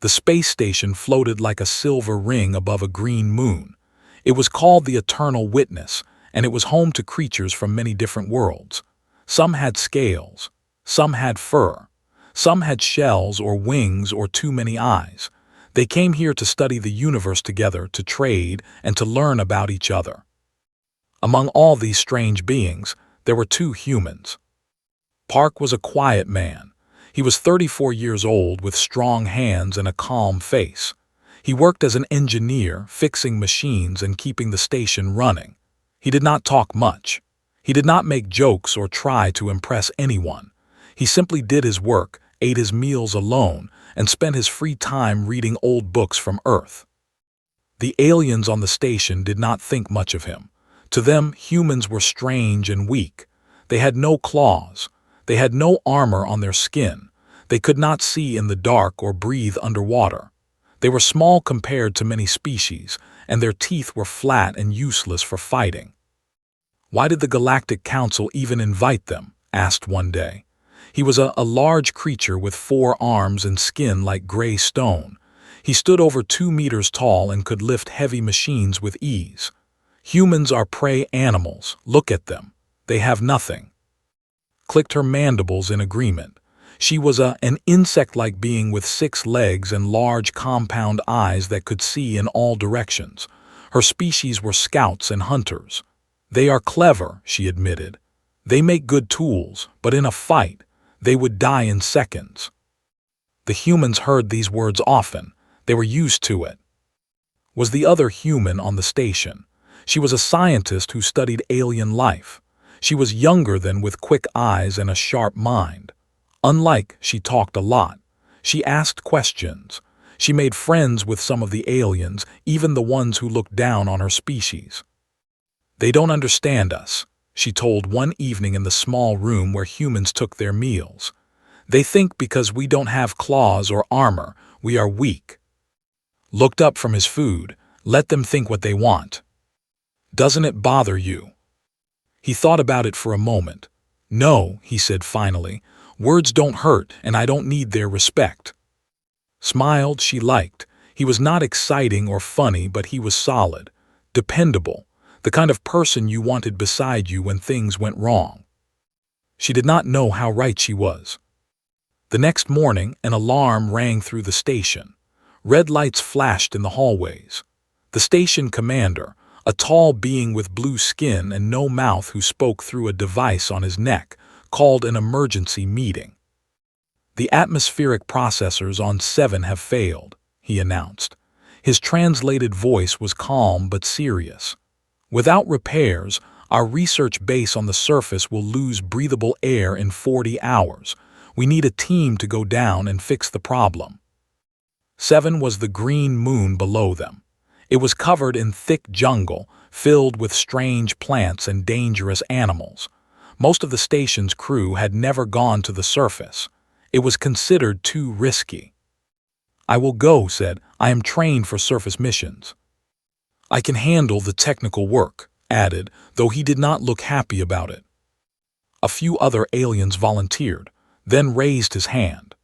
The space station floated like a silver ring above a green moon. It was called the Eternal Witness, and it was home to creatures from many different worlds. Some had scales, some had fur, some had shells or wings or too many eyes. They came here to study the universe together, to trade, and to learn about each other. Among all these strange beings, there were two humans. Park was a quiet man. He was 34 years old with strong hands and a calm face. He worked as an engineer, fixing machines and keeping the station running. He did not talk much. He did not make jokes or try to impress anyone. He simply did his work, ate his meals alone, and spent his free time reading old books from Earth. The aliens on the station did not think much of him. To them, humans were strange and weak. They had no claws. They had no armor on their skin. They could not see in the dark or breathe underwater. They were small compared to many species, and their teeth were flat and useless for fighting. "Why did the Galactic Council even invite them?" asked one day. He was a large creature with 4 arms and skin like gray stone. He stood over 2 meters tall and could lift heavy machines with ease. "Humans are prey animals. Look at them. They have nothing." Clicked her mandibles in agreement. She was an insect-like being with 6 legs and large compound eyes that could see in all directions. Her species were scouts and hunters. "They are clever," she admitted. "They make good tools, but in a fight, they would die in seconds." The humans heard these words often. They were used to it. Was the other human on the station? She was a scientist who studied alien life. She was younger than, with quick eyes and a sharp mind. Unlike, she talked a lot. She asked questions. She made friends with some of the aliens, even the ones who looked down on her species. "They don't understand us," she told one evening in the small room where humans took their meals. "They think because we don't have claws or armor, we are weak." Looked up from his food. "Let them think what they want. Doesn't it bother you?" He thought about it for a moment. "No," he said finally. "Words don't hurt, and I don't need their respect." Smiled she liked. He was not exciting or funny, but he was solid, dependable, the kind of person you wanted beside you when things went wrong. She did not know how right she was. The next morning, an alarm rang through the station. Red lights flashed in the hallways. The station commander, a tall being with blue skin and no mouth who spoke through a device on his neck, called an emergency meeting. "The atmospheric processors on 7 have failed," he announced. His translated voice was calm but serious. "Without repairs, our research base on the surface will lose breathable air in 40 hours. We need a team to go down and fix the problem." 7 was the green moon below them. It was covered in thick jungle, filled with strange plants and dangerous animals. Most of the station's crew had never gone to the surface. It was considered too risky. "I will go," said. "I am trained for surface missions." "I can handle the technical work," added, though he did not look happy about it. A few other aliens volunteered, then raised his hand.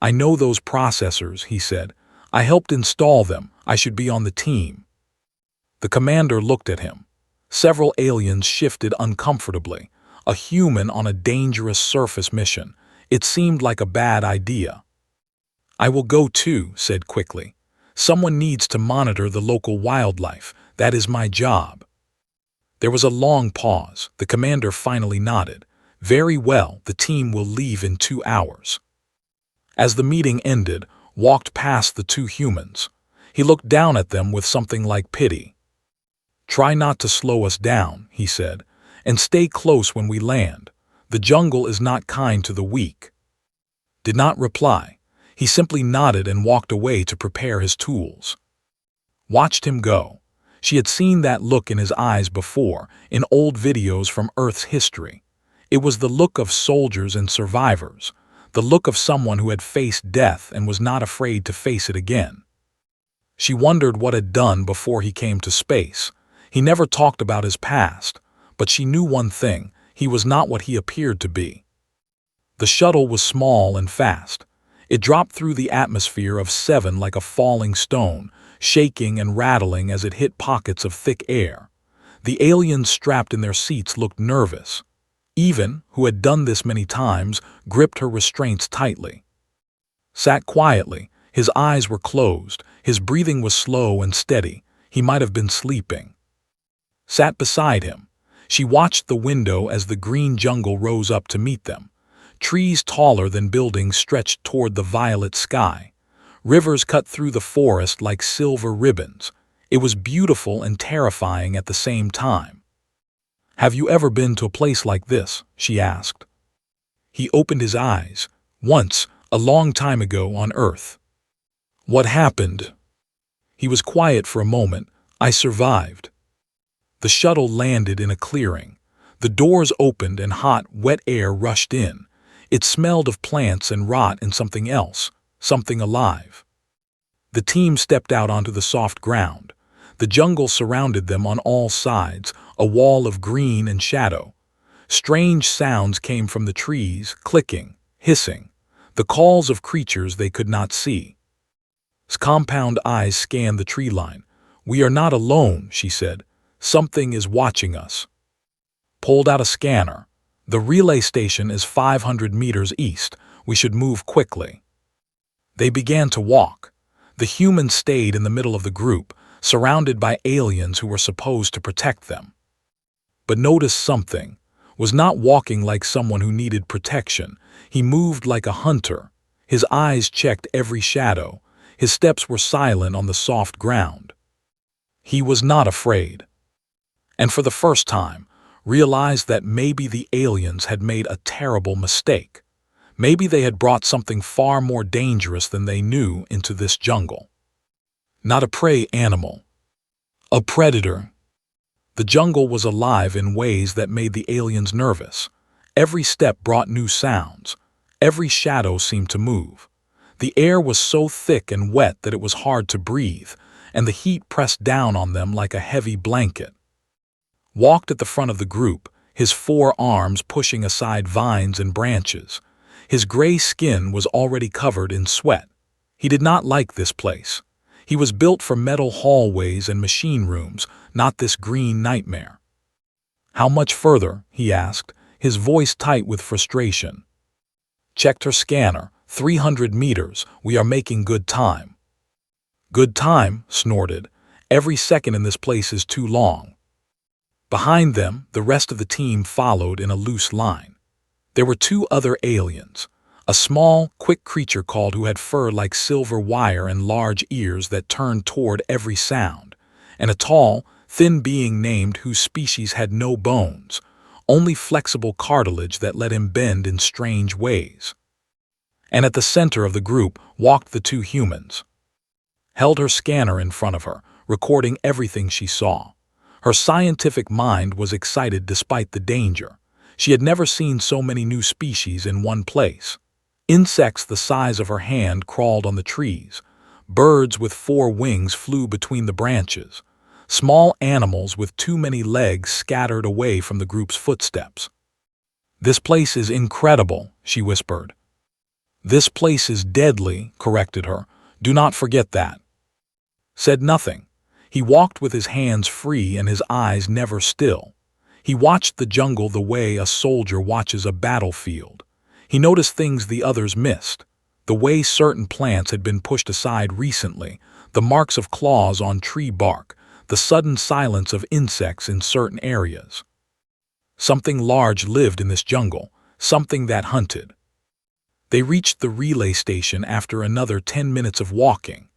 "I know those processors," he said. "I helped install them. I should be on the team." The commander looked at him. Several aliens shifted uncomfortably. A human on a dangerous surface mission. It seemed like a bad idea. "I will go too," said quickly. "Someone needs to monitor the local wildlife. That is my job." There was a long pause. The commander finally nodded. "Very well, the team will leave in 2 hours." As the meeting ended, walked past the 2 humans. He looked down at them with something like pity. "Try not to slow us down," he said, "and stay close when we land. The jungle is not kind to the weak." Did not reply. He simply nodded and walked away to prepare his tools. Watched him go. She had seen that look in his eyes before, in old videos from Earth's history. It was the look of soldiers and survivors, the look of someone who had faced death and was not afraid to face it again. She wondered what had done before he came to space. He never talked about his past, but she knew one thing: he was not what he appeared to be. The shuttle was small and fast. It dropped through the atmosphere of 7 like a falling stone, shaking and rattling as it hit pockets of thick air. The aliens strapped in their seats looked nervous. Even, who had done this many times, gripped her restraints tightly. Sat quietly, his eyes were closed, his breathing was slow and steady. He might have been sleeping. Sat beside him. She watched the window as the green jungle rose up to meet them. Trees taller than buildings stretched toward the violet sky. Rivers cut through the forest like silver ribbons. It was beautiful and terrifying at the same time. "Have you ever been to a place like this?" she asked. He opened his eyes. "Once, a long time ago on Earth." "What happened?" He was quiet for a moment. "I survived." The shuttle landed in a clearing. The doors opened and hot, wet air rushed in. It smelled of plants and rot and something else, something alive. The team stepped out onto the soft ground. The jungle surrounded them on all sides, a wall of green and shadow. Strange sounds came from the trees, clicking, hissing, the calls of creatures they could not see. His compound eyes scanned the tree line. "We are not alone," she said. "Something is watching us." Pulled out a scanner. "The relay station is 500 meters east. We should move quickly." They began to walk. The humans stayed in the middle of the group, surrounded by aliens who were supposed to protect them. But noticed something. Was not walking like someone who needed protection. He moved like a hunter. His eyes checked every shadow. His steps were silent on the soft ground. He was not afraid. And for the first time, realized that maybe the aliens had made a terrible mistake. Maybe they had brought something far more dangerous than they knew into this jungle. Not a prey animal. A predator. The jungle was alive in ways that made the aliens nervous. Every step brought new sounds. Every shadow seemed to move. The air was so thick and wet that it was hard to breathe, and the heat pressed down on them like a heavy blanket. Walked at the front of the group, his 4 arms pushing aside vines and branches. His gray skin was already covered in sweat. He did not like this place. He was built for metal hallways and machine rooms, not this green nightmare. "How much further?" he asked, his voice tight with frustration. Checked her scanner. 300 meters. We are making good time." "Good time?" snorted. "Every second in this place is too long." Behind them, the rest of the team followed in a loose line. There were 2 other aliens. A small, quick creature called who had fur like silver wire and large ears that turned toward every sound, and a tall, thin being named whose species had no bones, only flexible cartilage that let him bend in strange ways. And at the center of the group walked the 2 humans. Held her scanner in front of her, recording everything she saw. Her scientific mind was excited despite the danger. She had never seen so many new species in one place. Insects the size of her hand crawled on the trees. Birds with 4 wings flew between the branches. Small animals with too many legs scattered away from the group's footsteps. "This place is incredible," she whispered. "This place is deadly," corrected her. "Do not forget that." Said nothing. He walked with his hands free and his eyes never still. He watched the jungle the way a soldier watches a battlefield. He noticed things the others missed. The way certain plants had been pushed aside recently, the marks of claws on tree bark, the sudden silence of insects in certain areas. Something large lived in this jungle, something that hunted. They reached the relay station after another 10 minutes of walking.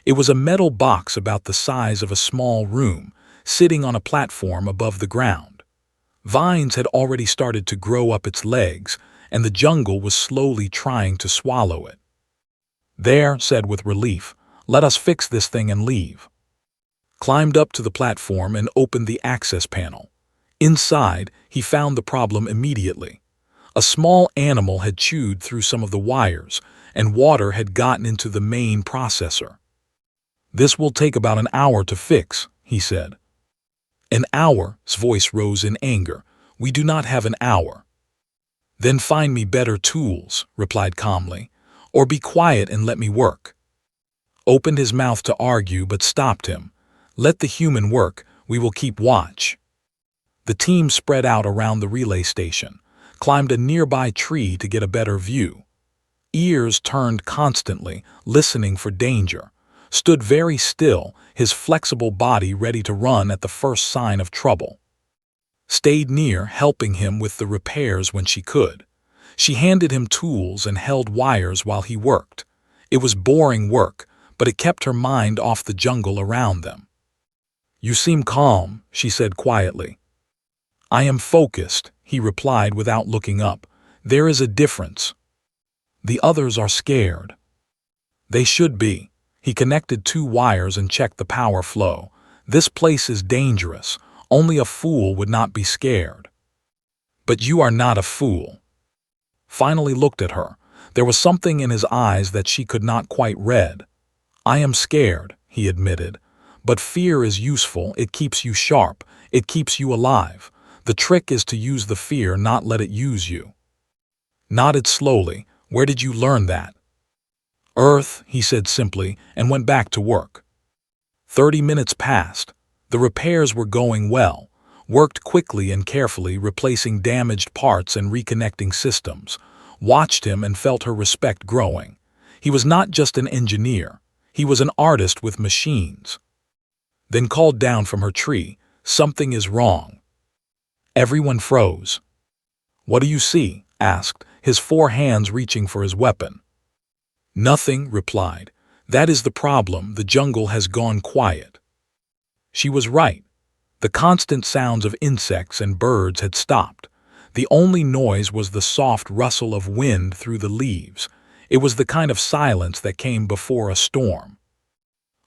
It was a metal box about the size of a small room, sitting on a platform above the ground. Vines had already started to grow up its legs, and the jungle was slowly trying to swallow it. "There," said with relief, "let us fix this thing and leave." Climbed up to the platform and opened the access panel. Inside, he found the problem immediately. A small animal had chewed through some of the wires, and water had gotten into the main processor. "This will take about an hour to fix," he said. "An hour?" His voice rose in anger. "We do not have an hour." "Then find me better tools," replied calmly. Or be quiet and let me work. Opened his mouth to argue but stopped him. Let the human work, we will keep watch. The team spread out around the relay station, climbed a nearby tree to get a better view. Ears turned constantly, listening for danger. Stood very still, his flexible body ready to run at the first sign of trouble. Stayed near, helping him with the repairs when she could. She handed him tools and held wires while he worked. It was boring work, but it kept her mind off the jungle around them. You seem calm, she said quietly. I am focused, he replied without looking up. There is a difference. The others are scared. They should be. He connected 2 wires and checked the power flow. This place is dangerous. Only a fool would not be scared. But you are not a fool. Finally looked at her. There was something in his eyes that she could not quite read. I am scared, he admitted. But fear is useful. It keeps you sharp. It keeps you alive. The trick is to use the fear, not let it use you. Nodded slowly. Where did you learn that? Earth, he said simply, and went back to work. 30 minutes passed. The repairs were going well. Worked quickly and carefully, replacing damaged parts and reconnecting systems. Watched him and felt her respect growing. He was not just an engineer. He was an artist with machines. Then called down from her tree, something is wrong. Everyone froze. What do you see? Asked, his 4 hands reaching for his weapon. Nothing, replied. That is the problem. The jungle has gone quiet. She was right. The constant sounds of insects and birds had stopped. The only noise was the soft rustle of wind through the leaves. It was the kind of silence that came before a storm.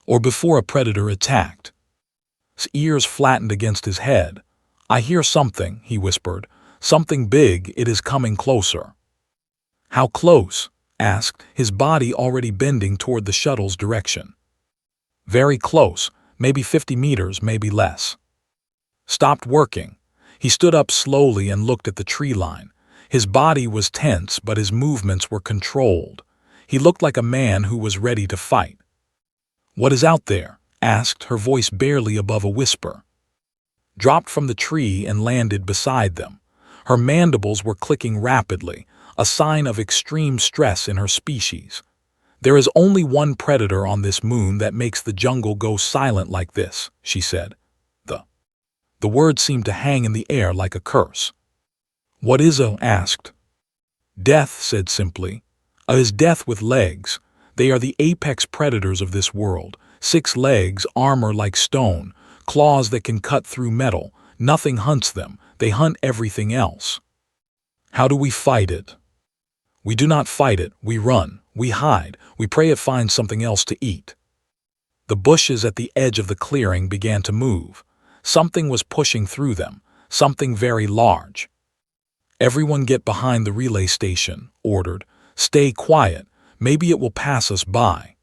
Or before a predator attacked. His ears flattened against his head. I hear something, he whispered. Something big, it is coming closer. How close? Asked, his body already bending toward the shuttle's direction. Very close, maybe 50 meters, maybe less. Stopped working. He stood up slowly and looked at the tree line. His body was tense, but his movements were controlled. He looked like a man who was ready to fight. What is out there? Asked, her voice barely above a whisper. Dropped from the tree and landed beside them. Her mandibles were clicking rapidly, a sign of extreme stress in her species. There is only one predator on this moon that makes the jungle go silent like this, she said. The word seemed to hang in the air like a curse. What is a? Asked. Death, said simply. A is death with legs. They are the apex predators of this world. 6 legs, armor like stone, claws that can cut through metal. Nothing hunts them. They hunt everything else. How do we fight it? We do not fight it. We run. We hide. We pray it finds something else to eat. The bushes at the edge of the clearing began to move. Something was pushing through them. Something very large. Everyone get behind the relay station, ordered. Stay quiet. Maybe it will pass us by.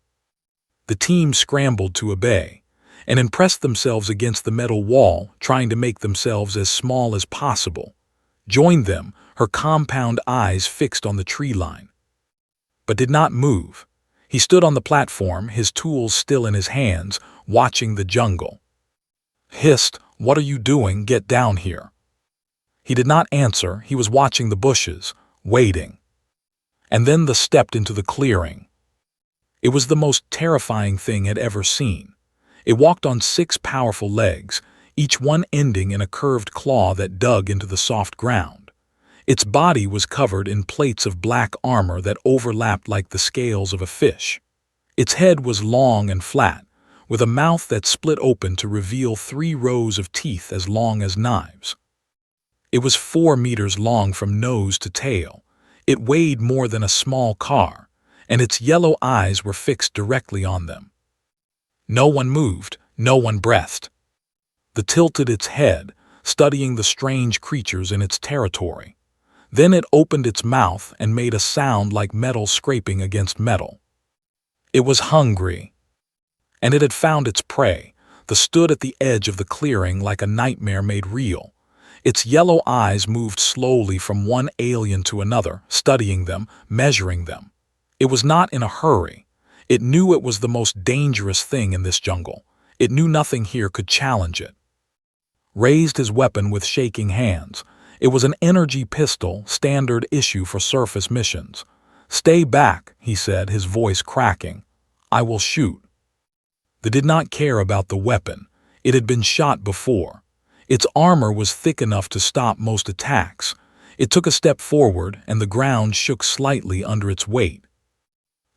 The team scrambled to obey and impressed themselves against the metal wall, trying to make themselves as small as possible. Joined them, her compound eyes fixed on the tree line. But did not move. He stood on the platform, his tools still in his hands, watching the jungle. Hissed, what are you doing? Get down here. He did not answer. He was watching the bushes, waiting. And then they stepped into the clearing. It was the most terrifying thing he had ever seen. It walked on 6 powerful legs, each one ending in a curved claw that dug into the soft ground. Its body was covered in plates of black armor that overlapped like the scales of a fish. Its head was long and flat, with a mouth that split open to reveal 3 rows of teeth as long as knives. It was 4 meters long from nose to tail. It weighed more than a small car, and its yellow eyes were fixed directly on them. No one moved, no one breathed. It tilted its head, studying the strange creatures in its territory. Then it opened its mouth and made a sound like metal scraping against metal. It was hungry. And it had found its prey. It stood at the edge of the clearing like a nightmare made real. Its yellow eyes moved slowly from one alien to another, studying them, measuring them. It was not in a hurry. It knew it was the most dangerous thing in this jungle. It knew nothing here could challenge it. Raised his weapon with shaking hands. It was an energy pistol, standard issue for surface missions. "Stay back," he said, his voice cracking. "I will shoot." They did not care about the weapon. It had been shot before. Its armor was thick enough to stop most attacks. It took a step forward, and the ground shook slightly under its weight.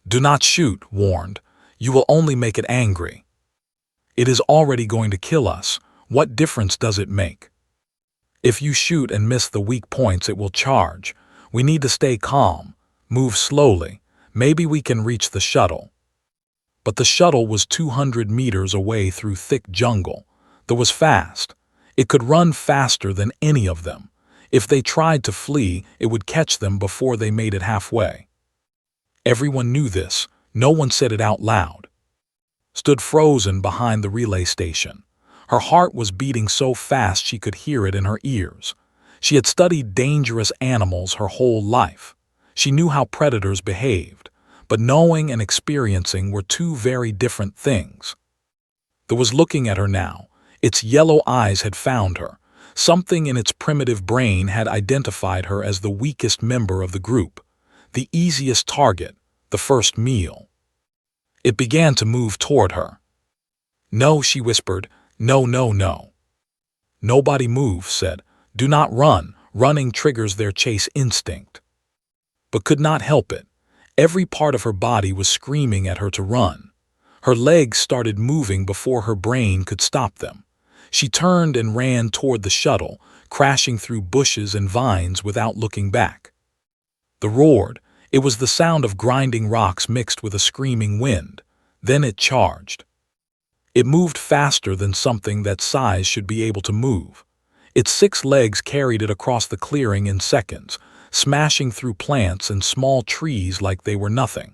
"Do not shoot," warned. "You will only make it angry." "It is already going to kill us. What difference does it make?" "If you shoot and miss the weak points, it will charge. We need to stay calm. Move slowly. Maybe we can reach the shuttle." But the shuttle was 200 meters away through thick jungle. That was fast. It could run faster than any of them. If they tried to flee, it would catch them before they made it halfway. Everyone knew this. No one said it out loud. Stood frozen behind the relay station. Her heart was beating so fast she could hear it in her ears. She had studied dangerous animals her whole life. She knew how predators behaved, but knowing and experiencing were two very different things. That was looking at her now. Its yellow eyes had found her. Something in its primitive brain had identified her as the weakest member of the group, the easiest target, the first meal. It began to move toward her. "No," she whispered. "No, no, no." "Nobody move," said. "Do not run. Running triggers their chase instinct." But could not help it. Every part of her body was screaming at her to run. Her legs started moving before her brain could stop them. She turned and ran toward the shuttle, crashing through bushes and vines without looking back. The roared. It was the sound of grinding rocks mixed with a screaming wind. Then it charged. It moved faster than something that size should be able to move. Its 6 legs carried it across the clearing in seconds, smashing through plants and small trees like they were nothing.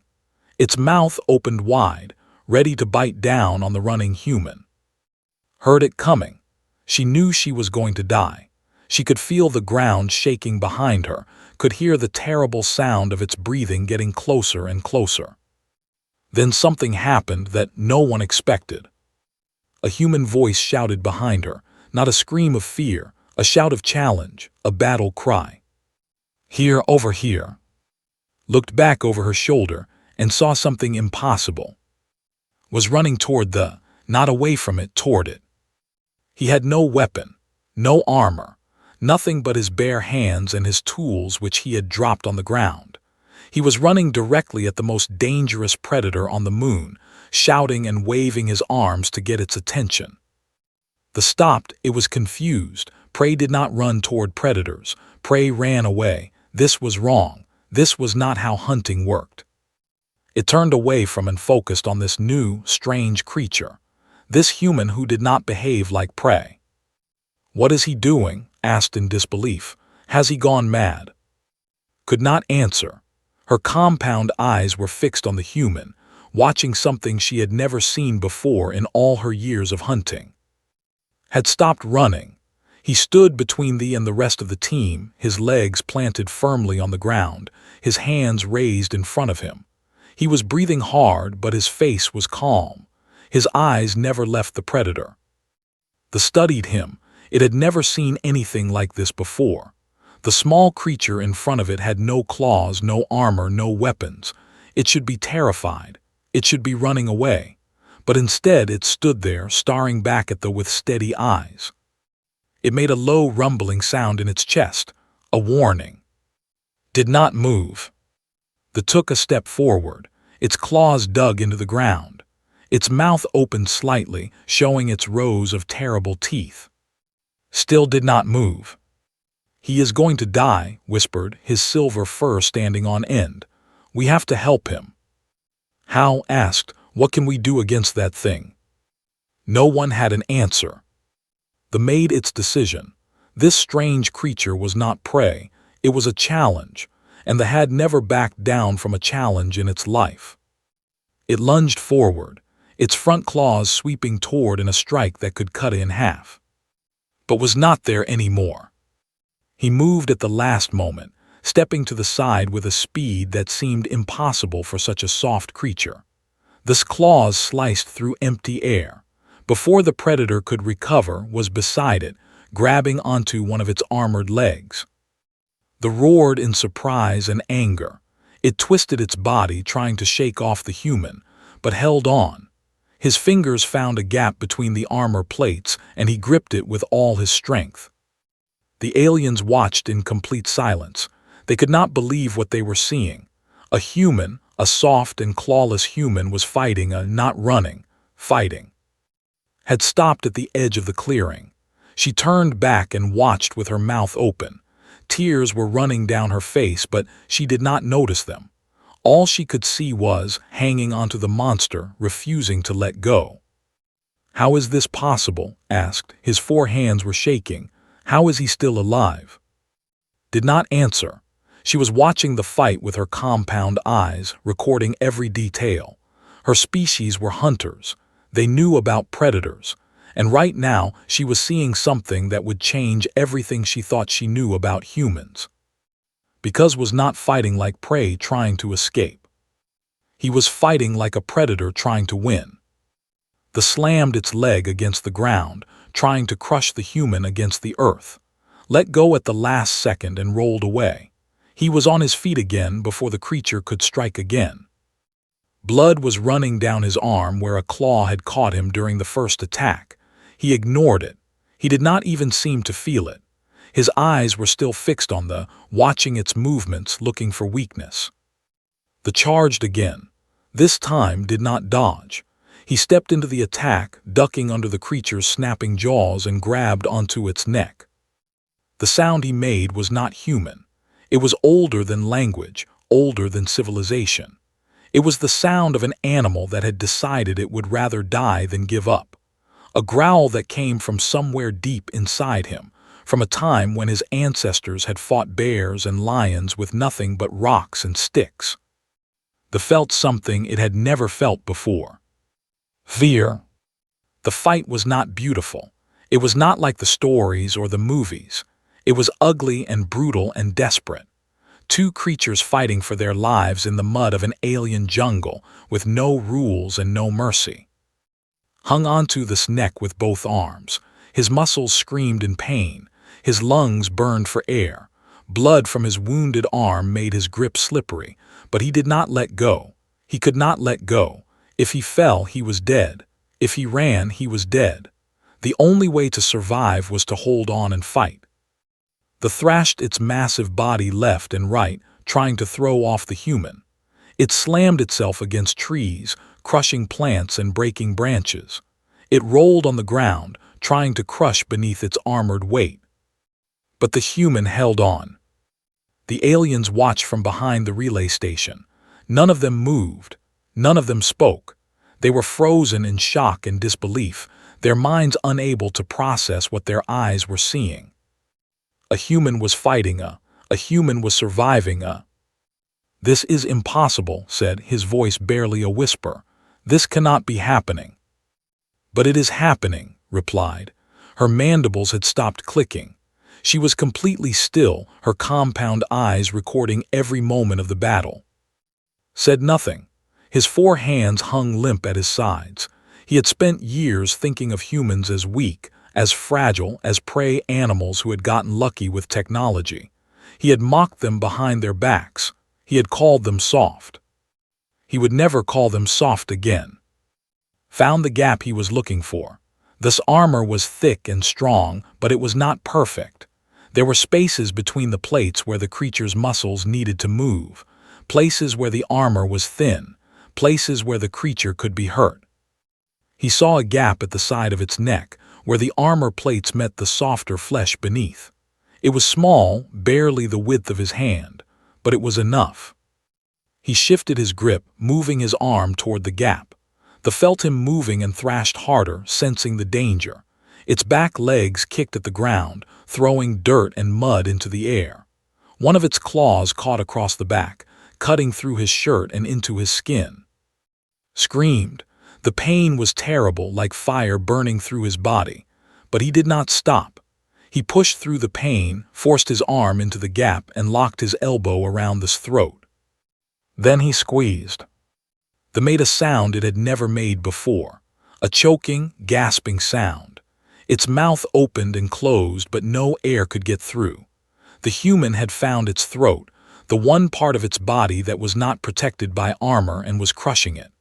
Its mouth opened wide, ready to bite down on the running human. Heard it coming. She knew she was going to die. She could feel the ground shaking behind her, could hear the terrible sound of its breathing getting closer and closer. Then something happened that no one expected. A human voice shouted behind her, not a scream of fear, a shout of challenge, a battle cry. "Here, over here." Looked back over her shoulder and saw something impossible. Was running toward not away from it, toward it. He had no weapon, no armor, nothing but his bare hands and his tools which he had dropped on the ground. He was running directly at the most dangerous predator on the moon, shouting and waving his arms to get its attention. The stopped, it was confused. Prey did not run toward predators. Prey ran away. This was wrong. This was not how hunting worked. It turned away from and focused on this new, strange creature, this human who did not behave like prey. "What is he doing?" asked in disbelief. "Has he gone mad?" Could not answer. Her compound eyes were fixed on the human, watching something she had never seen before in all her years of hunting. Had stopped running. He stood between thee and the rest of the team, his legs planted firmly on the ground, his hands raised in front of him. He was breathing hard, but his face was calm. His eyes never left the predator. The studied him. It had never seen anything like this before. The small creature in front of it had no claws, no armor, no weapons. It should be terrified. It should be running away. But instead it stood there, staring back at them with steady eyes. It made a low rumbling sound in its chest, a warning. Did not move. It took a step forward. Its claws dug into the ground. Its mouth opened slightly, showing its rows of terrible teeth. Still did not move. "He is going to die," whispered, his silver fur standing on end. "We have to help him." "How?" asked. "What can we do against that thing?" No one had an answer. They made its decision. This strange creature was not prey. It was a challenge, and the had never backed down from a challenge in its life. It lunged forward, its front claws sweeping toward in a strike that could cut it in half. But was not there any more. He moved at the last moment, stepping to the side with a speed that seemed impossible for such a soft creature. The claws sliced through empty air. Before the predator could recover, was beside it, grabbing onto one of its armored legs. The roared in surprise and anger. It twisted its body, trying to shake off the human, but held on. His fingers found a gap between the armor plates, and he gripped it with all his strength. The aliens watched in complete silence. They could not believe what they were seeing. A human, a soft and clawless human, was fighting, not running, fighting. Had stopped at the edge of the clearing. She turned back and watched with her mouth open. Tears were running down her face, but she did not notice them. All she could see was, hanging onto the monster, refusing to let go. "How is this possible?" asked. His 4 hands were shaking. "How is he still alive?" Did not answer. She was watching the fight with her compound eyes, recording every detail. Her species were hunters. They knew about predators. And right now, she was seeing something that would change everything she thought she knew about humans. Because was not fighting like prey trying to escape. He was fighting like a predator trying to win. The slammed its leg against the ground, trying to crush the human against the earth. Let go at the last second and rolled away. He was on his feet again before the creature could strike again. Blood was running down his arm where a claw had caught him during the first attack. He ignored it. He did not even seem to feel it. His eyes were still fixed on watching its movements, looking for weakness. The charged again. This time did not dodge. He stepped into the attack, ducking under the creature's snapping jaws, and grabbed onto its neck. The sound he made was not human. It was older than language, older than civilization. It was the sound of an animal that had decided it would rather die than give up. A growl that came from somewhere deep inside him, from a time when his ancestors had fought bears and lions with nothing but rocks and sticks. The felt something it had never felt before. Fear. The fight was not beautiful. It was not like the stories or the movies. It was ugly and brutal and desperate. 2 creatures fighting for their lives in the mud of an alien jungle with no rules and no mercy. Hung onto this neck with both arms. His muscles screamed in pain. His lungs burned for air. Blood from his wounded arm made his grip slippery, but he did not let go. He could not let go. If he fell, he was dead. If he ran, he was dead. The only way to survive was to hold on and fight. The thrashed its massive body left and right, trying to throw off the human. It slammed itself against trees, crushing plants and breaking branches. It rolled on the ground, trying to crush beneath its armored weight. But the human held on. The aliens watched from behind the relay station. None of them moved. None of them spoke. They were frozen in shock and disbelief, their minds unable to process what their eyes were seeing. A human was fighting a human was surviving "This is impossible," said, his voice barely a whisper. "This cannot be happening." "But it is happening," replied. Her mandibles had stopped clicking. She was completely still, her compound eyes recording every moment of the battle. Said nothing. His 4 hands hung limp at his sides. He had spent years thinking of humans as weak, as fragile, as prey animals who had gotten lucky with technology. He had mocked them behind their backs. He had called them soft. He would never call them soft again. Found the gap he was looking for. This armor was thick and strong, but it was not perfect. There were spaces between the plates where the creature's muscles needed to move, places where the armor was thin, places where the creature could be hurt. He saw a gap at the side of its neck, where the armor plates met the softer flesh beneath. It was small, barely the width of his hand, but it was enough. He shifted his grip, moving his arm toward the gap. The felt him moving and thrashed harder, sensing the danger. Its back legs kicked at the ground, throwing dirt and mud into the air. One of its claws caught across the back, cutting through his shirt and into his skin. Screamed. The pain was terrible, like fire burning through his body, but he did not stop. He pushed through the pain, forced his arm into the gap, and locked his elbow around this throat. Then he squeezed. They made a sound it had never made before, a choking, gasping sound. Its mouth opened and closed, but no air could get through. The human had found its throat, the one part of its body that was not protected by armor, and was crushing it.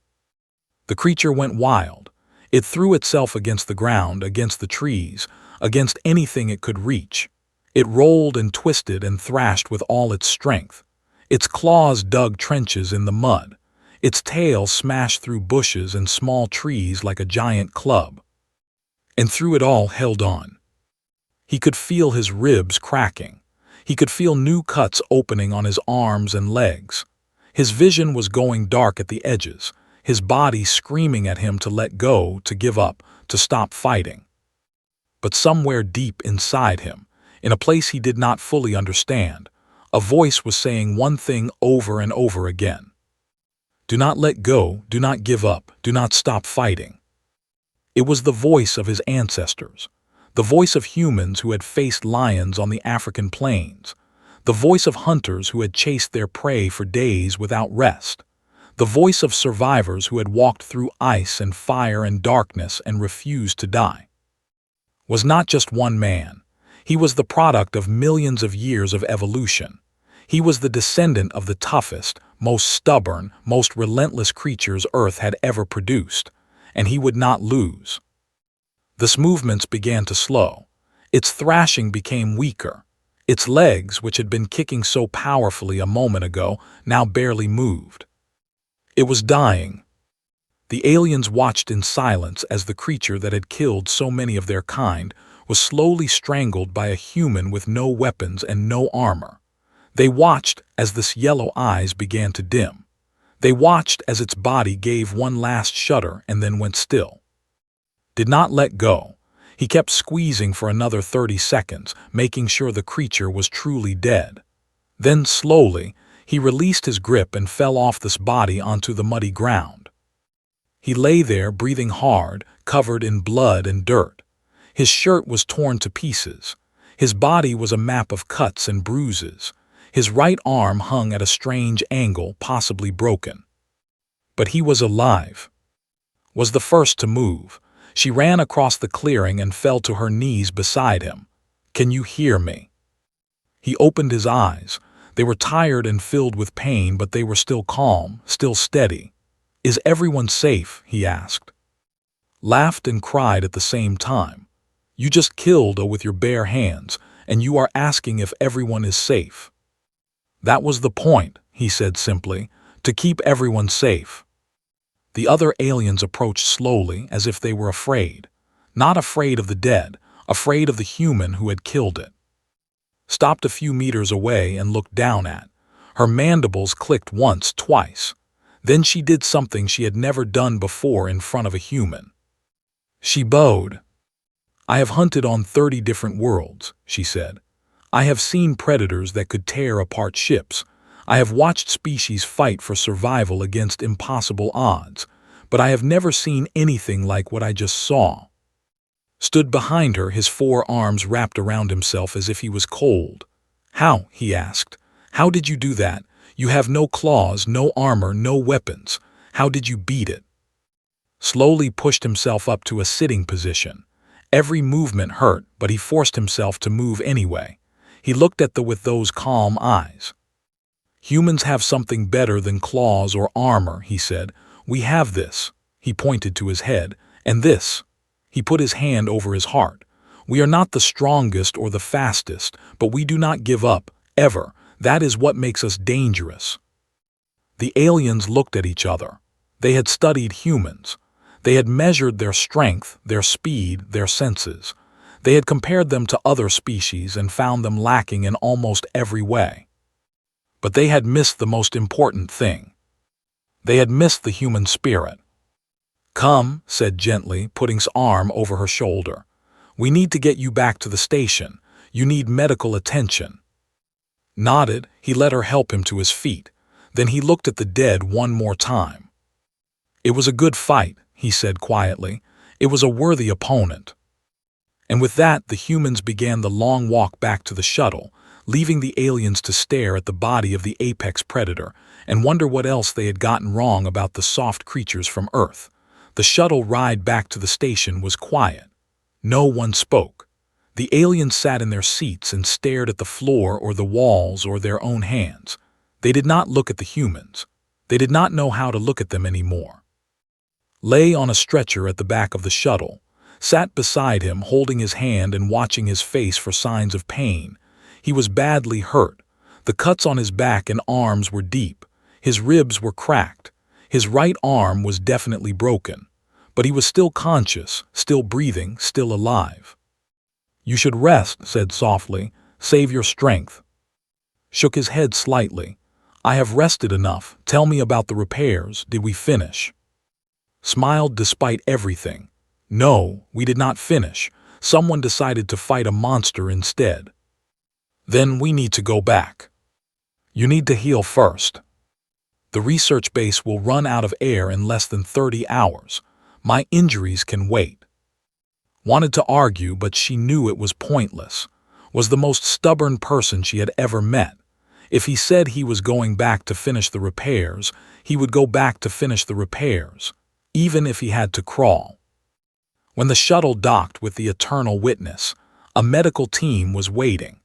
The creature went wild. It threw itself against the ground, against the trees, against anything it could reach. It rolled and twisted and thrashed with all its strength. Its claws dug trenches in the mud. Its tail smashed through bushes and small trees like a giant club. And through it all held on. He could feel his ribs cracking. He could feel new cuts opening on his arms and legs. His vision was going dark at the edges, his body screaming at him to let go, to give up, to stop fighting. But somewhere deep inside him, in a place he did not fully understand, a voice was saying one thing over and over again. Do not let go, do not give up, do not stop fighting. It was the voice of his ancestors, the voice of humans who had faced lions on the African plains, the voice of hunters who had chased their prey for days without rest, the voice of survivors who had walked through ice and fire and darkness and refused to die. Was not just one man. He was the product of millions of years of evolution. He was the descendant of the toughest, most stubborn, most relentless creatures Earth had ever produced, and he would not lose. This movements began to slow. Its thrashing became weaker. Its legs, which had been kicking so powerfully a moment ago, now barely moved. It was dying. The aliens watched in silence as the creature that had killed so many of their kind was slowly strangled by a human with no weapons and no armor. They watched as this yellow eyes began to dim. They watched as its body gave one last shudder and then went still. Did not let go. He kept squeezing for another 30 seconds, making sure the creature was truly dead. Then, slowly, he released his grip and fell off this body onto the muddy ground. He lay there, breathing hard, covered in blood and dirt. His shirt was torn to pieces. His body was a map of cuts and bruises. His right arm hung at a strange angle, possibly broken. But he was alive. Was the first to move. She ran across the clearing and fell to her knees beside him. Can you hear me? He opened his eyes. They were tired and filled with pain, but they were still calm, still steady. Is everyone safe? He asked. Laughed and cried at the same time. You just killed her with your bare hands, and you are asking if everyone is safe. That was the point, he said simply, to keep everyone safe. The other aliens approached slowly, as if they were afraid. Not afraid of the dead, afraid of the human who had killed it. Stopped a few meters away and looked down at. Her mandibles clicked once, twice. Then she did something she had never done before in front of a human. She bowed. I have hunted on 30 different worlds, she said. I have seen predators that could tear apart ships. I have watched species fight for survival against impossible odds, but I have never seen anything like what I just saw. Stood behind her, his 4 arms wrapped around himself as if he was cold. How? He asked. How did you do that? You have no claws, no armor, no weapons. How did you beat it? Slowly pushed himself up to a sitting position. Every movement hurt, but he forced himself to move anyway. He looked at with those calm eyes. Humans have something better than claws or armor, he said. We have this. He pointed to his head. And this. He put his hand over his heart. We are not the strongest or the fastest, but we do not give up, ever. That is what makes us dangerous. The aliens looked at each other. They had studied humans. They had measured their strength, their speed, their senses. They had compared them to other species and found them lacking in almost every way. But they had missed the most important thing. They had missed the human spirit. Come, said gently, putting his arm over her shoulder. We need to get you back to the station. You need medical attention. Nodded, he let her help him to his feet. Then he looked at the dead one more time. It was a good fight, he said quietly. It was a worthy opponent. And with that, the humans began the long walk back to the shuttle, leaving the aliens to stare at the body of the apex predator and wonder what else they had gotten wrong about the soft creatures from Earth. The shuttle ride back to the station was quiet. No one spoke. The aliens sat in their seats and stared at the floor or the walls or their own hands. They did not look at the humans. They did not know how to look at them anymore. Lay on a stretcher at the back of the shuttle, sat beside him holding his hand and watching his face for signs of pain. He was badly hurt. The cuts on his back and arms were deep. His ribs were cracked. His right arm was definitely broken. But he was still conscious, still breathing, still alive. "You should rest," said softly. "Save your strength." Shook his head slightly. "I have rested enough. Tell me about the repairs. Did we finish?" Smiled despite everything. "No, we did not finish. Someone decided to fight a monster instead." "Then we need to go back." "You need to heal first. The research base will run out of air in less than 30 hours. My injuries can wait." Wanted to argue, but she knew it was pointless. Was the most stubborn person she had ever met. If he said he was going back to finish the repairs, he would go back to finish the repairs, even if he had to crawl. When the shuttle docked with the Eternal Witness, a medical team was waiting.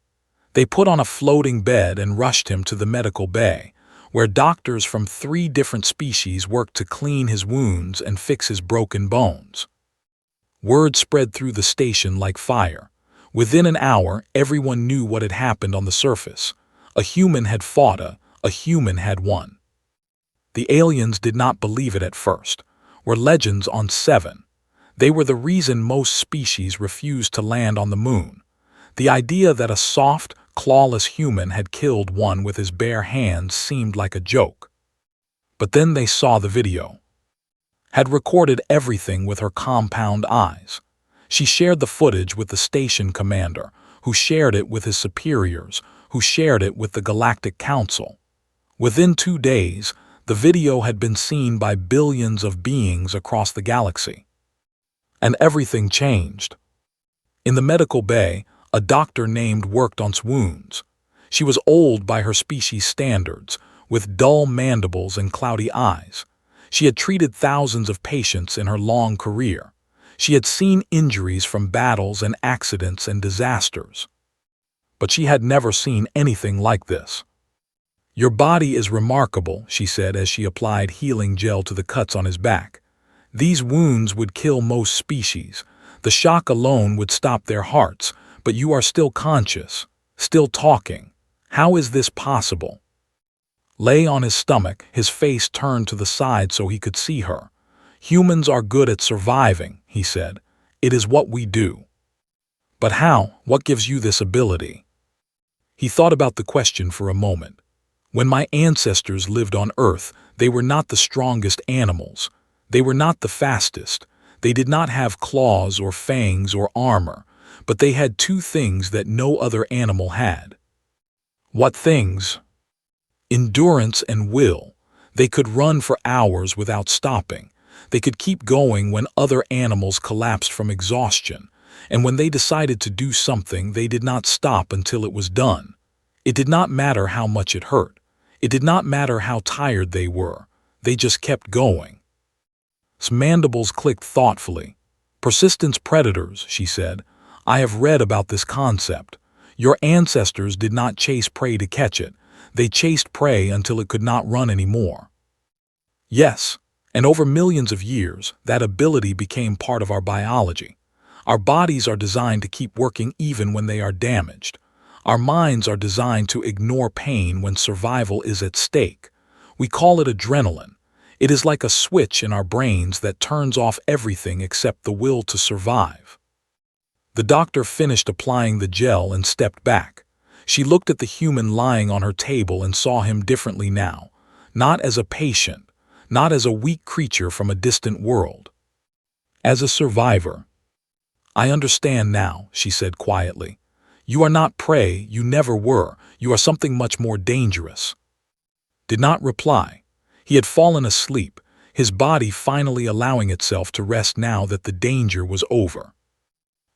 They put on a floating bed and rushed him to the medical bay, where doctors from 3 different species worked to clean his wounds and fix his broken bones. Word spread through the station like fire. Within an hour, everyone knew what had happened on the surface. A human had fought a human had won. The aliens did not believe it at first. Were legends on 7. They were the reason most species refused to land on the moon. The idea that a soft, clawless human had killed one with his bare hands seemed like a joke. But then they saw the video. Had recorded everything with her compound eyes. She shared the footage with the station commander, who shared it with his superiors, who shared it with the Galactic Council. Within 2 days, the video had been seen by billions of beings across the galaxy. And everything changed. In the medical bay, a doctor named worked on wounds. She was old by her species standards, with dull mandibles and cloudy eyes. She had treated thousands of patients in her long career. She had seen injuries from battles and accidents and disasters. But she had never seen anything like this. "Your body is remarkable," she said as she applied healing gel to the cuts on his back. "These wounds would kill most species. The shock alone would stop their hearts, but you are still conscious, still talking. How is this possible?" Lay on his stomach, his face turned to the side so he could see her. "Humans are good at surviving," he said. "It is what we do." "But how? What gives you this ability?" He thought about the question for a moment. "When my ancestors lived on Earth, they were not the strongest animals. They were not the fastest. They did not have claws or fangs or armor, but they had 2 things that no other animal had." "What things?" "Endurance and will. They could run for hours without stopping. They could keep going when other animals collapsed from exhaustion, and when they decided to do something, they did not stop until it was done. It did not matter how much it hurt. It did not matter how tired they were. They just kept going." His mandibles clicked thoughtfully. "Persistence predators," she said. "I have read about this concept. Your ancestors did not chase prey to catch it. They chased prey until it could not run anymore." "Yes, and over millions of years, that ability became part of our biology. Our bodies are designed to keep working even when they are damaged. Our minds are designed to ignore pain when survival is at stake. We call it adrenaline. It is like a switch in our brains that turns off everything except the will to survive." The doctor finished applying the gel and stepped back. She looked at the human lying on her table and saw him differently now, not as a patient, not as a weak creature from a distant world. As a survivor. "I understand now," she said quietly. "You are not prey, you never were. You are something much more dangerous." Did not reply. He had fallen asleep, his body finally allowing itself to rest now that the danger was over.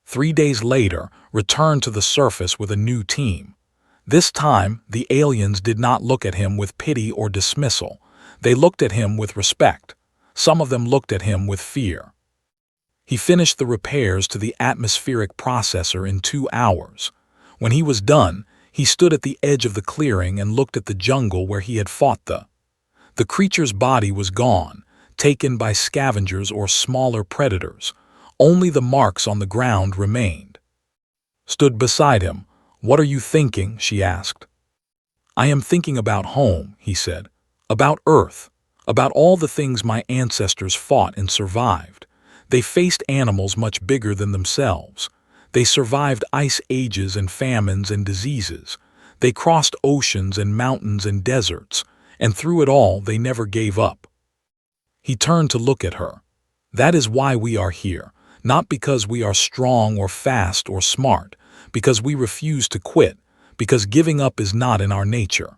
3 days later, returned to the surface with a new team. This time, the aliens did not look at him with pity or dismissal. They looked at him with respect. Some of them looked at him with fear. He finished the repairs to the atmospheric processor in 2 hours. When he was done, he stood at the edge of the clearing and looked at the jungle where he had fought The creature's body was gone, taken by scavengers or smaller predators. Only the marks on the ground remained. Stood beside him. "What are you thinking?" she asked. "I am thinking about home," he said. "About Earth. About all the things my ancestors fought and survived. They faced animals much bigger than themselves. They survived ice ages and famines and diseases. They crossed oceans and mountains and deserts, and through it all they never gave up." He turned to look at her. "That is why we are here, not because we are strong or fast or smart, because we refuse to quit, because giving up is not in our nature."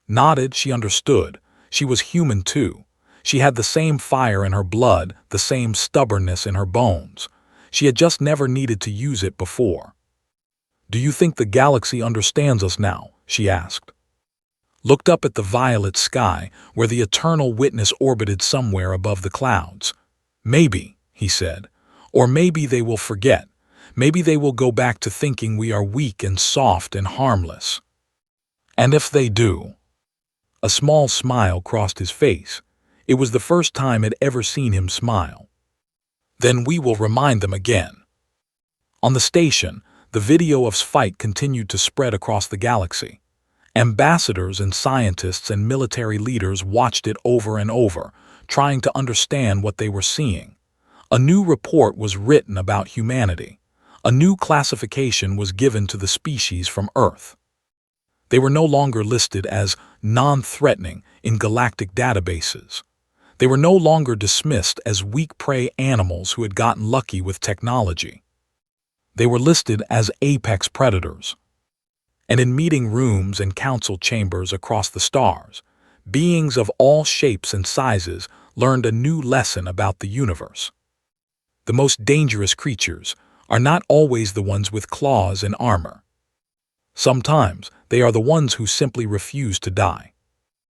Nodded, she understood. She was human too. She had the same fire in her blood, the same stubbornness in her bones. She had just never needed to use it before. "Do you think the galaxy understands us now?" she asked. Looked up at the violet sky, where the eternal witness orbited somewhere above the clouds. "Maybe," he said. "Or maybe they will forget. Maybe they will go back to thinking we are weak and soft and harmless." "And if they do?" A small smile crossed his face. It was the first time I'd ever seen him smile. "Then we will remind them again." On the station, the video of fight continued to spread across the galaxy. Ambassadors and scientists and military leaders watched it over and over, trying to understand what they were seeing. A new report was written about humanity. A new classification was given to the species from Earth. They were no longer listed as non-threatening in galactic databases. They were no longer dismissed as weak prey animals who had gotten lucky with technology. They were listed as apex predators. And in meeting rooms and council chambers across the stars, beings of all shapes and sizes learned a new lesson about the universe. The most dangerous creatures are not always the ones with claws and armor. Sometimes they are the ones who simply refuse to die.